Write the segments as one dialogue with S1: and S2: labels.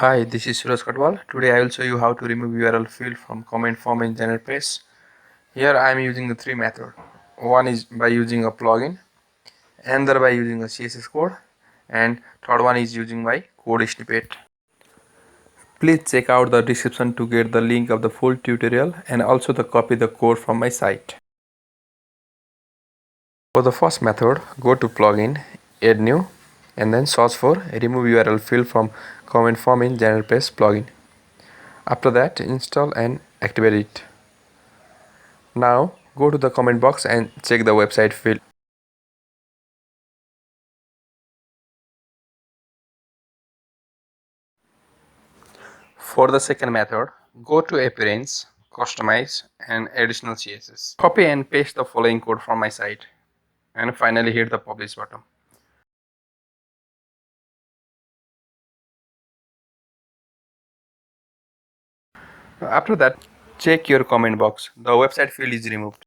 S1: Hi, this is Suraj Katwal. Today I will show you how to remove URL field from comment form in GeneratePress. Here I am using the three methods. One is by using a plugin, another by using a CSS code, and third one is using my code snippet. Please check out the description to get the link of the full tutorial and also to copy the code from my site. For the first method, go to plugin, add new, and then search for remove URL field from comment form in GeneratePress plugin. After that, install and activate it. Now go to the comment box and check the website field. For the second method, go to Appearance, Customize and Additional CSS. Copy and paste the following code from my site and finally hit the Publish button. After that, check your comment box. The website field is removed.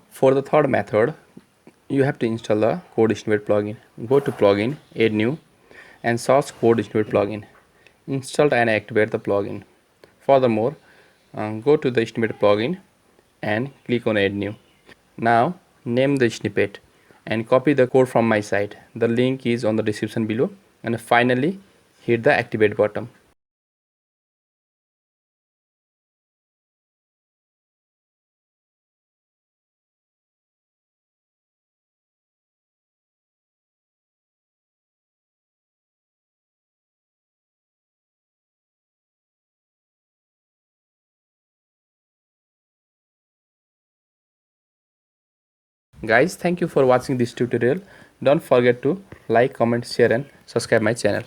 S1: For the third method, you have to install the Code Snippet plugin. Go to Plugin, Add New and search Code Snippet plugin. Install and activate the plugin. Furthermore, go to the Snippet plugin and click on Add New. Now name the snippet and copy the code from my site. The link is on the description below, and finally hit the activate button. Guys, thank you for watching this tutorial. Don't forget to like, comment, share and subscribe my channel.